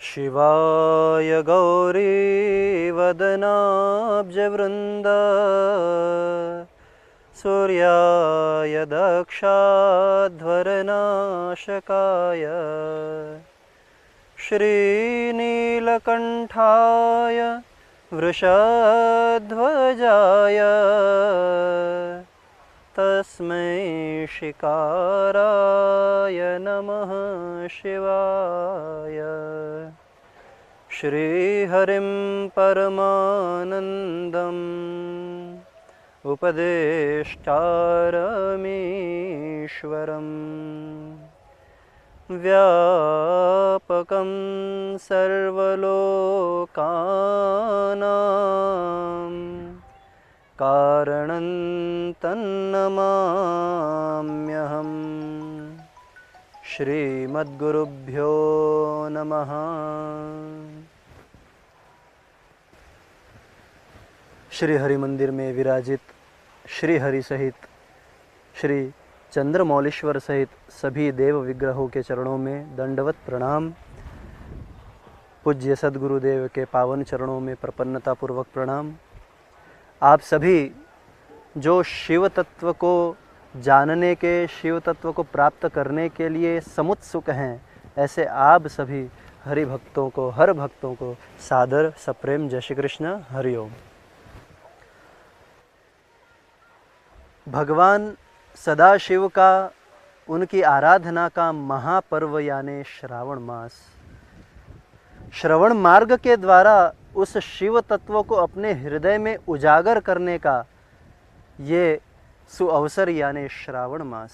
शिवाय गौरीवदनाब्जवृन्दा सूर्याय दक्षाध्वरनाशकाय श्रीनीलकण्ठाय वृषध्वजाय तस्मै शिकाराय नमः शिवाय। श्रीहरिं परमानन्दम् उपदेष्टारमीश्वरम् व्यापकं सर्वलोकानां कारणं तन्नमाम्यहम्। श्रीमद्गुरुभ्यो नमः। श्री हरि मंदिर में विराजित श्री हरि सहित श्री चंद्रमौलीश्वर सहित सभी देव विग्रहों के चरणों में दंडवत प्रणाम। पूज्य सद्गुरुदेव के पावन चरणों में प्रपन्नता पूर्वक प्रणाम। आप सभी जो शिव तत्व को जानने के, शिव तत्व को प्राप्त करने के लिए समुत्सुक हैं, ऐसे आप सभी हरि भक्तों को, हर भक्तों को सादर सप्रेम जय श्री कृष्ण, हरिओम। भगवान सदाशिव का, उनकी आराधना का महापर्व यानी श्रावण मास, श्रवण मार्ग के द्वारा उस शिव तत्व को अपने हृदय में उजागर करने का ये सुअवसर यानी श्रावण मास।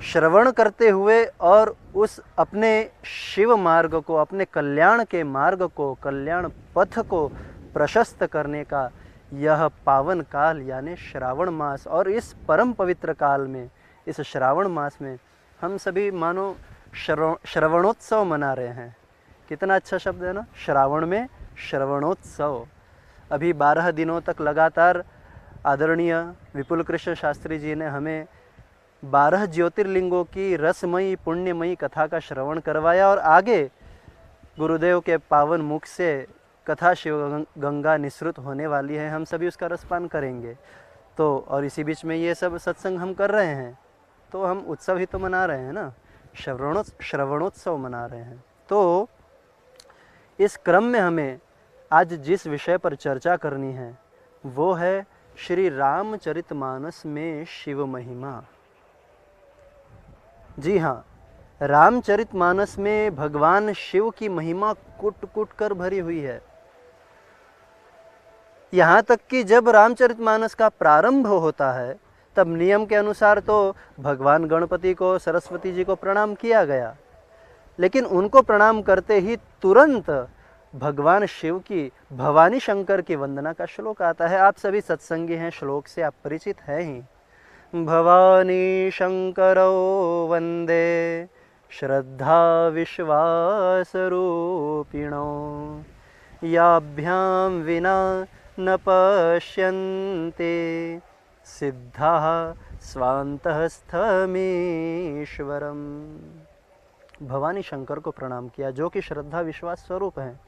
श्रवण करते हुए और उस अपने शिव मार्ग को, अपने कल्याण के मार्ग को, कल्याण पथ को प्रशस्त करने का यह पावन काल यानी श्रावण मास। और इस परम पवित्र काल में, इस श्रावण मास में हम सभी मानो श्रवणोत्सव मना रहे हैं। कितना अच्छा शब्द है ना, श्रावण में श्रवणोत्सव। अभी 12 दिनों तक लगातार आदरणीय विपुल कृष्ण शास्त्री जी ने हमें 12 ज्योतिर्लिंगों की रसमयी पुण्यमयी कथा का श्रवण करवाया और आगे गुरुदेव के पावन मुख से कथा शिव गंगा निसृत होने वाली है। हम सभी उसका रसपान करेंगे। तो और इसी बीच में ये सब सत्संग हम कर रहे हैं, तो हम उत्सव ही तो मना रहे हैं ना, श्रवणोत्सव मना रहे हैं। तो इस क्रम में हमें आज जिस विषय पर चर्चा करनी है वो है श्री रामचरितमानस में शिव महिमा। जी हाँ, रामचरितमानस में भगवान शिव की महिमा कुट कुट कर भरी हुई है। यहाँ तक कि जब रामचरितमानस का प्रारंभ होता है तब नियम के अनुसार तो भगवान गणपति को, सरस्वती जी को प्रणाम किया गया, लेकिन उनको प्रणाम करते ही तुरंत भगवान शिव की, भवानी शंकर की वंदना का श्लोक आता है। आप सभी सत्संगी हैं, श्लोक से आप परिचित हैं ही। भवानी शंकरो वंदे श्रद्धा विश्वास रूपिणो याभ्यां विना न पश्यन्ते सिद्धाः स्वान्तः स्थमीश्वरम्। भवानी शंकर को प्रणाम किया जो कि श्रद्धा विश्वास स्वरूप हैं।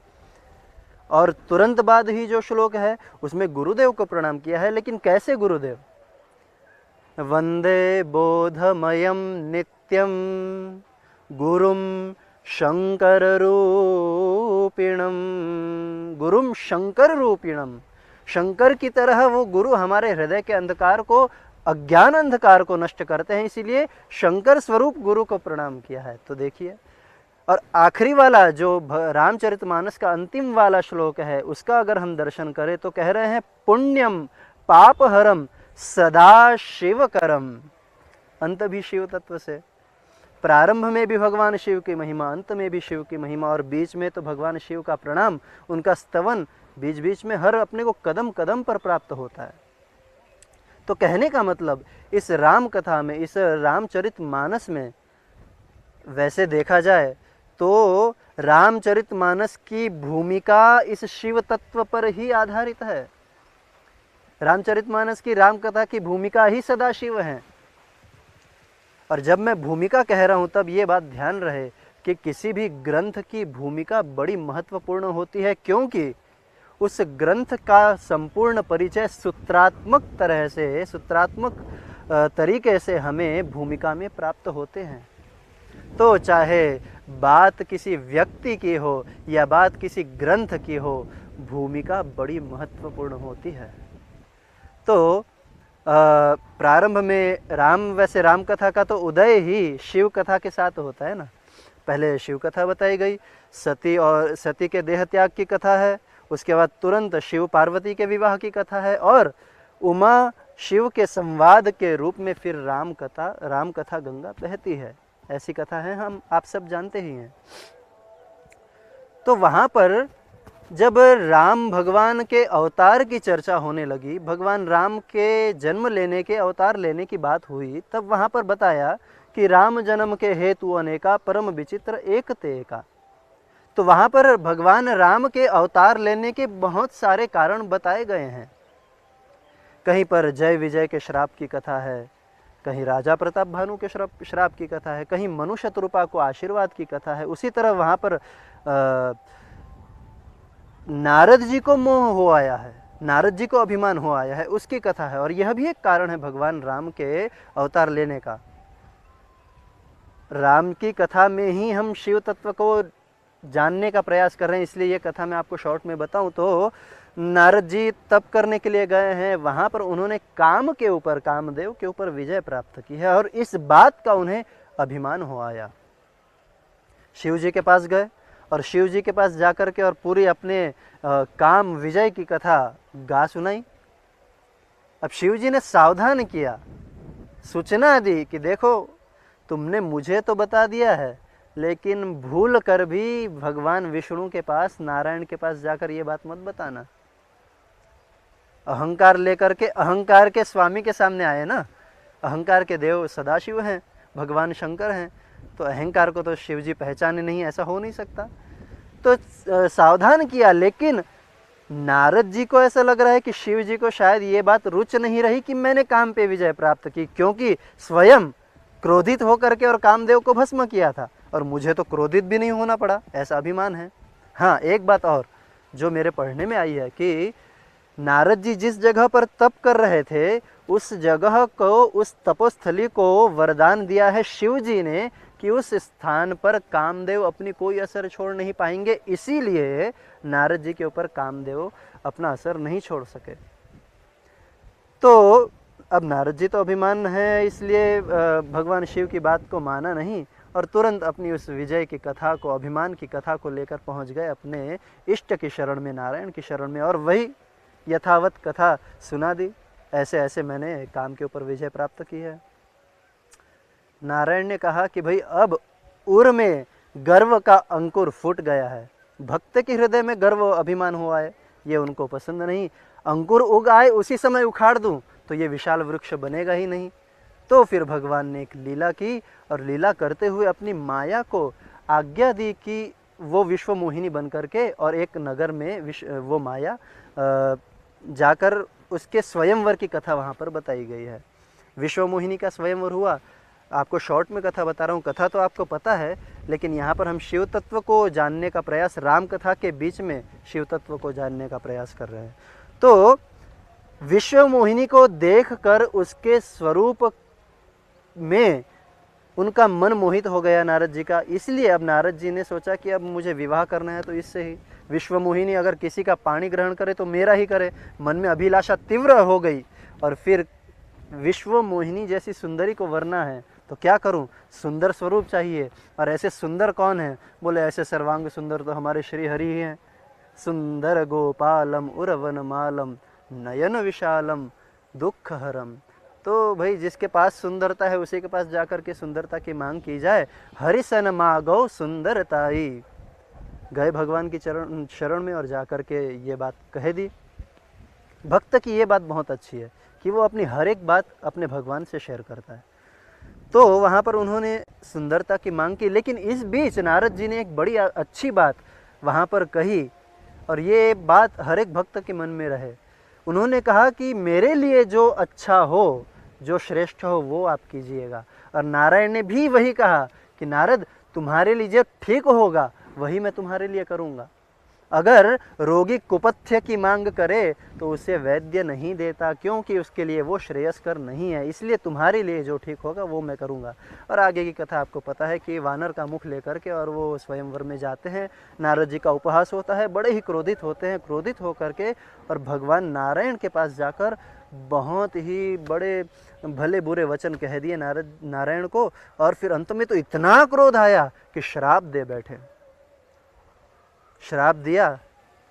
और तुरंत बाद ही जो श्लोक है उसमें गुरुदेव को प्रणाम किया है। लेकिन कैसे गुरुदेव? वंदे बोधमयं नित्यं गुरुं शंकर रूपिणम। गुरुम शंकर रूपिणम, शंकर की तरह वो गुरु हमारे हृदय के अंधकार को, अज्ञान अंधकार को नष्ट करते हैं, इसीलिए शंकर स्वरूप गुरु को प्रणाम किया है। तो देखिए, और आखिरी वाला जो रामचरितमानस का अंतिम वाला श्लोक है उसका अगर हम दर्शन करें तो कह रहे हैं पुण्यम पापहरम सदा शिवकरम। अंत भी शिव तत्व से, प्रारंभ में भी भगवान शिव की महिमा, अंत में भी शिव की महिमा, और बीच में तो भगवान शिव का प्रणाम, उनका स्तवन बीच बीच में हर अपने को कदम कदम पर प्राप्त होता है। तो कहने का मतलब इस राम कथा में, इस रामचरितमानस में वैसे देखा जाए तो रामचरितमानस की भूमिका इस शिव तत्व पर ही आधारित है। रामचरितमानस की राम कथा की भूमिका ही सदाशिव है। और जब मैं भूमिका कह रहा हूं तब ये बात ध्यान रहे कि किसी भी ग्रंथ की भूमिका बड़ी महत्वपूर्ण होती है, क्योंकि उस ग्रंथ का संपूर्ण परिचय सूत्रात्मक तरह से, सूत्रात्मक तरीके से हमें भूमिका में प्राप्त होते हैं। तो चाहे बात किसी व्यक्ति की हो या बात किसी ग्रंथ की हो, भूमिका बड़ी महत्वपूर्ण होती है। तो प्रारंभ में वैसे राम कथा का तो उदय ही शिव कथा के साथ होता है ना। पहले शिव कथा बताई गई, सती के देह त्याग की कथा है, उसके बाद तुरंत शिव पार्वती के विवाह की कथा है, और उमा शिव के संवाद के रूप में फिर राम कथा गंगा बहती है। ऐसी कथा है, हम आप सब जानते ही हैं। तो वहाँ पर जब राम भगवान के अवतार की चर्चा होने लगी, भगवान राम के जन्म लेने के, अवतार लेने की बात हुई, तब वहाँ पर बताया कि राम जन्म के हेतु अनेका, परम विचित्र एक ते एका। तो वहाँ पर भगवान राम के अवतार लेने के बहुत सारे कारण बताए गए हैं। कहीं पर जय विजय के श्राप की कथा है, कहीं राजा प्रताप भानु के श्राप की कथा है, कहीं मनु शतरूपा को आशीर्वाद की कथा है। उसी तरह वहाँ पर नारद जी को मोह हो आया है, नारद जी को अभिमान हो आया है, उसकी कथा है। और यह भी एक कारण है भगवान राम के अवतार लेने का। राम की कथा में ही हम शिव तत्व को जानने का प्रयास कर रहे हैं, इसलिए ये कथा मैं आपको शॉर्ट में बताऊं तो नारद जी तप करने के लिए गए हैं, वहाँ पर उन्होंने कामदेव के ऊपर विजय प्राप्त की है, और इस बात का उन्हें अभिमान हो आया। शिव जी के पास गए और शिव जी के पास जाकर के और पूरी अपने काम विजय की कथा गा सुनाई। अब शिव जी ने सावधान किया, सूचना दी कि देखो तुमने मुझे तो बता दिया है, लेकिन भूल कर भी भगवान विष्णु के पास, नारायण के पास जाकर ये बात मत बताना। अहंकार लेकर के, अहंकार के स्वामी के सामने आए ना, अहंकार के देव सदाशिव हैं, भगवान शंकर हैं, तो अहंकार को तो शिव जी पहचाने नहीं, ऐसा हो नहीं सकता। तो सावधान किया, लेकिन नारद जी को ऐसा लग रहा है कि शिव जी को शायद ये बात रुच नहीं रही कि मैंने काम पे विजय प्राप्त की, क्योंकि स्वयं क्रोधित होकर के और कामदेव को भस्म किया था, और मुझे तो क्रोधित भी नहीं होना पड़ा, ऐसा अभिमान है। हाँ, एक बात और जो मेरे पढ़ने में आई है कि नारद जी जिस जगह पर तप कर रहे थे, उस जगह को, उस तपोस्थली को वरदान दिया है शिव जी ने कि उस स्थान पर कामदेव अपनी कोई असर छोड़ नहीं पाएंगे, इसीलिए नारद जी के ऊपर कामदेव अपना असर नहीं छोड़ सके। तो अब नारद जी तो अभिमान है, इसलिए भगवान शिव की बात को माना नहीं, और तुरंत अपनी उस विजय की कथा को, अभिमान की कथा को लेकर पहुंच गए अपने इष्ट की शरण में, नारायण की शरण में, और वही यथावत कथा सुना दी। ऐसे ऐसे मैंने काम के ऊपर विजय प्राप्त की है। नारायण ने कहा कि भाई अब उर में गर्व का अंकुर फूट गया है, भक्त के हृदय में गर्व अभिमान हुआ है, ये उनको पसंद नहीं। अंकुर उग आए उसी समय उखाड़ दूं तो ये विशाल वृक्ष बनेगा ही नहीं। तो फिर भगवान ने एक लीला की, और लीला करते हुए अपनी माया को आज्ञा दी कि वो विश्व मोहिनी बन करके, और एक नगर में वो माया जाकर उसके स्वयंवर की कथा वहाँ पर बताई गई है। विश्व मोहिनी का स्वयंवर हुआ, आपको शॉर्ट में कथा बता रहा हूँ, कथा तो आपको पता है, लेकिन यहाँ पर हम शिव तत्व को जानने का प्रयास, राम कथा के बीच में शिव तत्व को जानने का प्रयास कर रहे हैं। तो विश्व मोहिनी को देखकर उसके स्वरूप में उनका मन मोहित हो गया नारद जी का, इसलिए अब नारद जी ने सोचा कि अब मुझे विवाह करना है तो इससे ही, विश्व मोहिनी अगर किसी का पाणी ग्रहण करे तो मेरा ही करे। मन में अभिलाषा तीव्र हो गई, और फिर विश्व मोहिनी जैसी सुंदरी को वरना है तो क्या करूं, सुंदर स्वरूप चाहिए, और ऐसे सुंदर कौन है? बोले ऐसे सर्वांग सुंदर तो हमारे श्री हरि ही हैं। सुंदर गोपालम उर्वन मालम नयन विशालम दुख हरम। तो भाई जिसके पास सुंदरता है उसी के पास जाकर के सुंदरता की मांग की जाए। हरिसन मागो सुंदरताई, गए भगवान की शरण में और जाकर के ये बात कह दी। भक्त की ये बात बहुत अच्छी है कि वो अपनी हर एक बात अपने भगवान से शेयर करता है। तो वहाँ पर उन्होंने सुंदरता की मांग की, लेकिन इस बीच नारद जी ने एक बड़ी अच्छी बात वहाँ पर कही, और ये बात हर एक भक्त के मन में रहे। उन्होंने कहा कि मेरे लिए जो अच्छा हो, जो श्रेष्ठ हो वो आप कीजिएगा। और नारायण ने भी वही कहा कि नारद तुम्हारे लिए जो ठीक होगा वही मैं तुम्हारे लिए करूँगा। अगर रोगी कुपथ्य की मांग करे तो उसे वैद्य नहीं देता, क्योंकि उसके लिए वो श्रेयस्कर नहीं है। इसलिए तुम्हारे लिए जो ठीक होगा वो मैं करूँगा। और आगे की कथा आपको पता है कि वानर का मुख लेकर के और वो स्वयंवर में जाते हैं। नारद जी का उपहास होता है, बड़े ही क्रोधित होते हैं। क्रोधित होकर के और भगवान नारायण के पास जाकर बहुत ही बड़े भले बुरे वचन कह दिए नारायण को। और फिर अंत में तो इतना क्रोध आया कि श्राप दे बैठे। श्राप दिया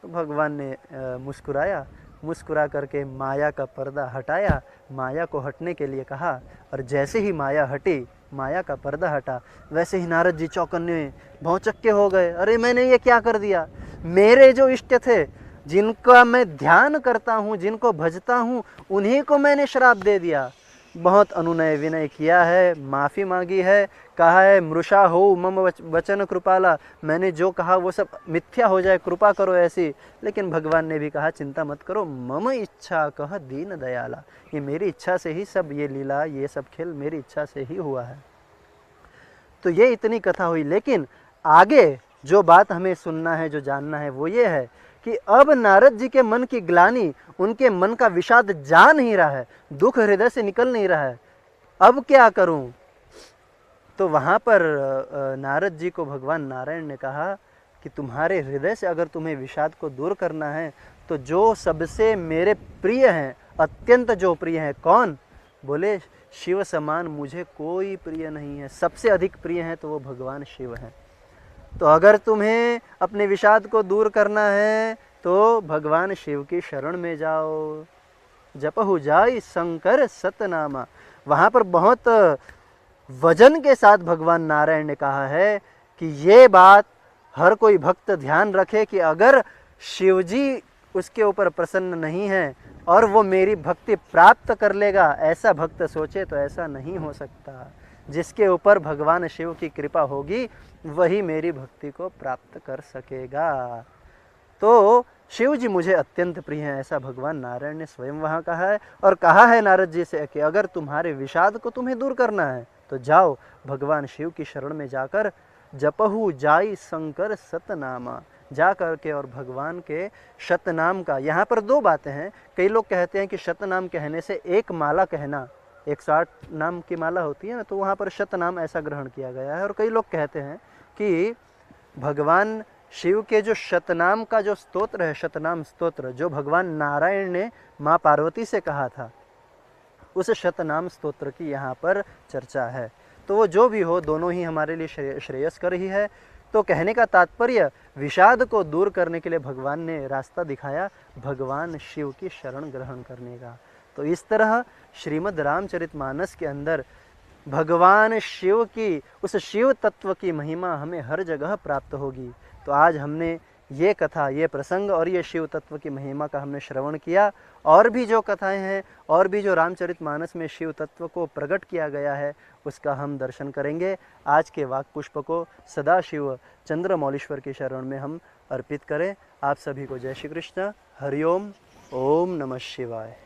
तो भगवान ने मुस्कुराया, मुस्कुरा करके माया का पर्दा हटाया, माया को हटने के लिए कहा। और जैसे ही माया हटी, माया का पर्दा हटा, वैसे ही नारद जी चौकन्ने भौचक्के हो गए। अरे मैंने ये क्या कर दिया? मेरे जो इष्ट थे, जिनका मैं ध्यान करता हूँ, जिनको भजता हूँ, उन्हीं को मैंने श्राप दे दिया। बहुत अनुनय विनय किया है, माफ़ी मांगी है, कहा है मृषा हो मम वचन कृपाला, मैंने जो कहा वो सब मिथ्या हो जाए, कृपा करो ऐसी। लेकिन भगवान ने भी कहा चिंता मत करो, मम इच्छा कह दीन दयाला, ये मेरी इच्छा से ही सब ये लीला, ये सब खेल मेरी इच्छा से ही हुआ है। तो ये इतनी कथा हुई। लेकिन आगे जो बात हमें सुनना है, जो जानना है, वो ये है कि अब नारद जी के मन की ग्लानि, उनके मन का विषाद जा नहीं रहा है, दुख हृदय से निकल नहीं रहा है। अब क्या करूं? तो वहाँ पर नारद जी को भगवान नारायण ने कहा कि तुम्हारे हृदय से अगर तुम्हें विषाद को दूर करना है तो जो सबसे मेरे प्रिय हैं, अत्यंत जो प्रिय हैं, कौन? बोले शिव समान मुझे कोई प्रिय नहीं है, सबसे अधिक प्रिय हैं तो वो भगवान शिव हैं। तो अगर तुम्हें अपने विषाद को दूर करना है तो भगवान शिव की शरण में जाओ। जपहु जाई शंकर सतनामा। वहाँ पर बहुत वजन के साथ भगवान नारायण ने कहा है कि ये बात हर कोई भक्त ध्यान रखे कि अगर शिवजी उसके ऊपर प्रसन्न नहीं है और वो मेरी भक्ति प्राप्त कर लेगा, ऐसा भक्त सोचे तो ऐसा नहीं हो सकता। जिसके ऊपर भगवान शिव की कृपा होगी वही मेरी भक्ति को प्राप्त कर सकेगा। तो शिव जी मुझे अत्यंत प्रिय हैं, ऐसा भगवान नारायण ने स्वयं वहाँ कहा है। और कहा है नारद जी से कि अगर तुम्हारे विषाद को तुम्हें दूर करना है तो जाओ भगवान शिव की शरण में जाकर जपहु जाई शंकर सतनामा, जा करके और भगवान के शतनाम का। यहाँ पर दो बातें हैं। कई लोग कहते हैं कि शतनाम कहने से एक माला कहना, 108 नाम की माला होती है ना, तो वहाँ पर शतनाम ऐसा ग्रहण किया गया है। और कई लोग कहते हैं कि भगवान शिव के जो शतनाम का जो स्तोत्र है, शतनाम स्तोत्र, जो भगवान नारायण ने माँ पार्वती से कहा था, उस शतनाम स्तोत्र की यहाँ पर चर्चा है। तो वो जो भी हो, दोनों ही हमारे लिए श्रेयस्कर ही है। तो कहने का तात्पर्य, विषाद को दूर करने के लिए भगवान ने रास्ता दिखाया, भगवान शिव की शरण ग्रहण करने का। तो इस तरह श्रीमद् रामचरितमानस के अंदर भगवान शिव की, उस शिव तत्व की महिमा हमें हर जगह प्राप्त होगी। तो आज हमने ये कथा, ये प्रसंग और ये शिव तत्व की महिमा का हमने श्रवण किया। और भी जो कथाएं हैं, और भी जो रामचरितमानस में शिव तत्व को प्रकट किया गया है, उसका हम दर्शन करेंगे। आज के वाक पुष्प को सदाशिव चंद्रमौलीश्वर की शरण में हम अर्पित करें। आप सभी को जय श्री कृष्ण, हरिओम, ओम नमः शिवाय।